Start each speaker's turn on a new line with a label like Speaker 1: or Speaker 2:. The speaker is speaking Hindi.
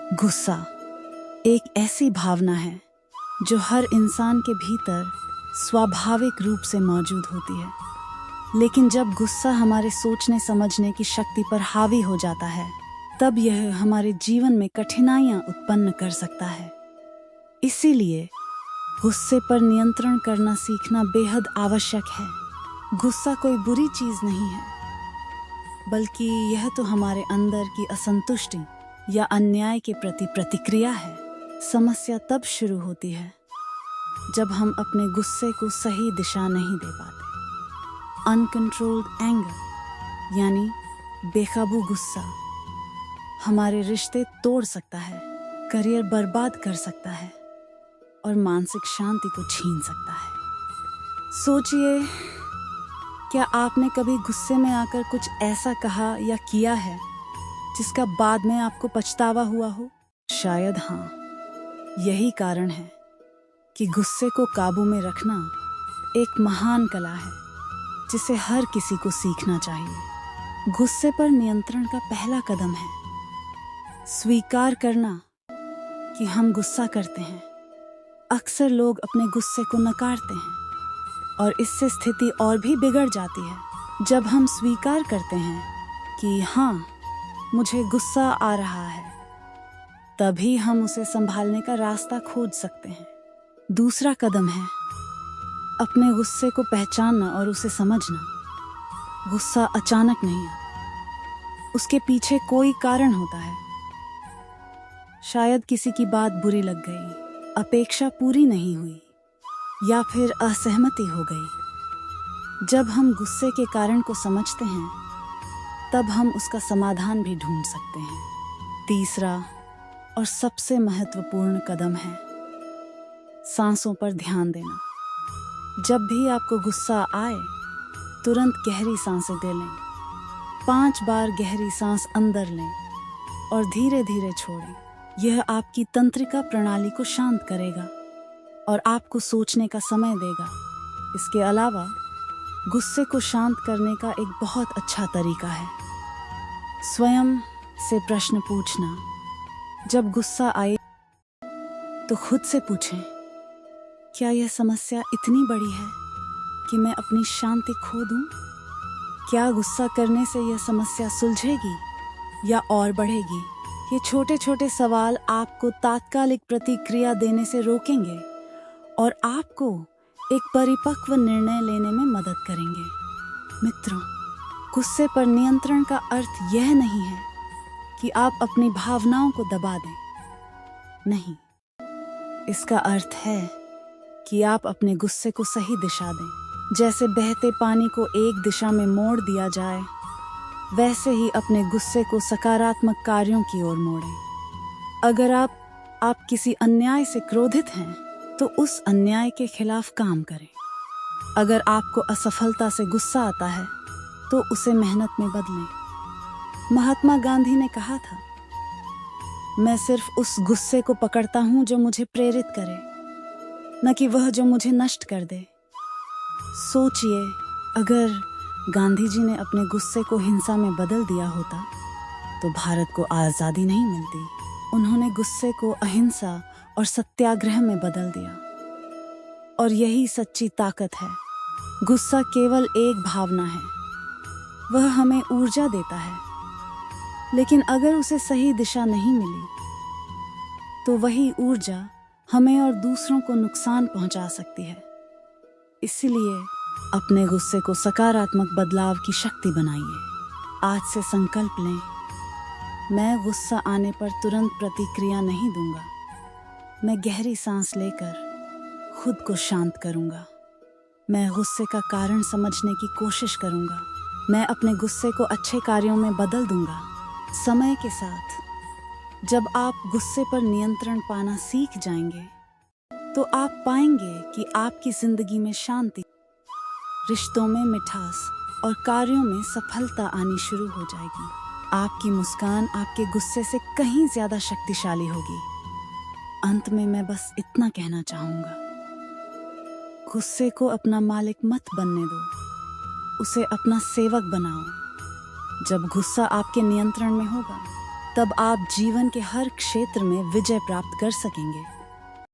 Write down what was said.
Speaker 1: गुस्सा एक ऐसी भावना है जो हर इंसान के भीतर स्वाभाविक रूप से मौजूद होती है, लेकिन जब गुस्सा हमारे सोचने समझने की शक्ति पर हावी हो जाता है, तब यह हमारे जीवन में कठिनाइयां उत्पन्न कर सकता है। इसीलिए गुस्से पर नियंत्रण करना सीखना बेहद आवश्यक है। गुस्सा कोई बुरी चीज नहीं है, बल्कि यह तो हमारे अंदर की असंतुष्टि या अन्याय के प्रति प्रतिक्रिया है। समस्या तब शुरू होती है जब हम अपने गुस्से को सही दिशा नहीं दे पाते। अनकंट्रोल्ड एंगर यानी बेकाबू गुस्सा हमारे रिश्ते तोड़ सकता है, करियर बर्बाद कर सकता है और मानसिक शांति को छीन सकता है। सोचिए, क्या आपने कभी गुस्से में आकर कुछ ऐसा कहा या किया है जिसका बाद में आपको पछतावा हुआ हो? शायद हाँ। यही कारण है कि गुस्से को काबू में रखना एक महान कला है जिसे हर किसी को सीखना चाहिए। गुस्से पर नियंत्रण का पहला कदम है स्वीकार करना कि हम गुस्सा करते हैं। अक्सर लोग अपने गुस्से को नकारते हैं और इससे स्थिति और भी बिगड़ जाती है। जब हम स्वीकार करते हैं कि हाँ, मुझे गुस्सा आ रहा है, तभी हम उसे संभालने का रास्ता खोज सकते हैं। दूसरा कदम है अपने गुस्से को पहचानना और उसे समझना। गुस्सा अचानक नहीं आता, उसके पीछे कोई कारण होता है। शायद किसी की बात बुरी लग गई, अपेक्षा पूरी नहीं हुई या फिर असहमति हो गई। जब हम गुस्से के कारण को समझते हैं, तब हम उसका समाधान भी ढूंढ सकते हैं। तीसरा और सबसे महत्वपूर्ण कदम है सांसों पर ध्यान देना। जब भी आपको गुस्सा आए, तुरंत गहरी सांसें ले लें। 5 बार गहरी सांस अंदर लें और धीरे धीरे छोड़ें। यह आपकी तंत्रिका प्रणाली को शांत करेगा और आपको सोचने का समय देगा। इसके अलावा गुस्से को शांत करने का एक बहुत अच्छा तरीका है स्वयं से प्रश्न पूछना। जब गुस्सा आए तो खुद से पूछें, क्या यह समस्या इतनी बड़ी है कि मैं अपनी शांति खो दूं? क्या गुस्सा करने से यह समस्या सुलझेगी या और बढ़ेगी? ये छोटे छोटे सवाल आपको तात्कालिक प्रतिक्रिया देने से रोकेंगे और आपको एक परिपक्व निर्णय लेने में मदद करेंगे। मित्रों, गुस्से पर नियंत्रण का अर्थ यह नहीं है कि आप अपनी भावनाओं को दबा दें। नहीं, इसका अर्थ है कि आप अपने गुस्से को सही दिशा दें। जैसे बहते पानी को एक दिशा में मोड़ दिया जाए, वैसे ही अपने गुस्से को सकारात्मक कार्यों की ओर मोड़ें। अगर आप किसी अन्याय से क्रोधित हैं, तो उस अन्याय के खिलाफ काम करें। अगर आपको असफलता से गुस्सा आता है, तो उसे मेहनत में बदलें। महात्मा गांधी ने कहा था, मैं सिर्फ उस गुस्से को पकड़ता हूं जो मुझे प्रेरित करे, न कि वह जो मुझे नष्ट कर दे। सोचिए, अगर गांधी जी ने अपने गुस्से को हिंसा में बदल दिया होता, तो भारत को आज़ादी नहीं मिलती। उन्होंने गुस्से को अहिंसा और सत्याग्रह में बदल दिया, और यही सच्ची ताकत है। गुस्सा केवल एक भावना है, वह हमें ऊर्जा देता है, लेकिन अगर उसे सही दिशा नहीं मिली, तो वही ऊर्जा हमें और दूसरों को नुकसान पहुंचा सकती है। इसलिए अपने गुस्से को सकारात्मक बदलाव की शक्ति बनाइए। आज से संकल्प लें, मैं गुस्सा आने पर तुरंत प्रतिक्रिया नहीं दूंगा। मैं गहरी सांस लेकर खुद को शांत करूंगा। मैं गुस्से का कारण समझने की कोशिश करूंगा। मैं अपने गुस्से को अच्छे कार्यों में बदल दूंगा। समय के साथ जब आप गुस्से पर नियंत्रण पाना सीख जाएंगे, तो आप पाएंगे कि आपकी जिंदगी में शांति, रिश्तों में मिठास और कार्यों में सफलता आनी शुरू हो जाएगी। आपकी मुस्कान आपके गुस्से से कहीं ज्यादा शक्तिशाली होगी। अंत में मैं बस इतना कहना चाहूंगा, गुस्से को अपना मालिक मत बनने दो, उसे अपना सेवक बनाओ। जब गुस्सा आपके नियंत्रण में होगा, तब आप जीवन के हर क्षेत्र में विजय प्राप्त कर सकेंगे।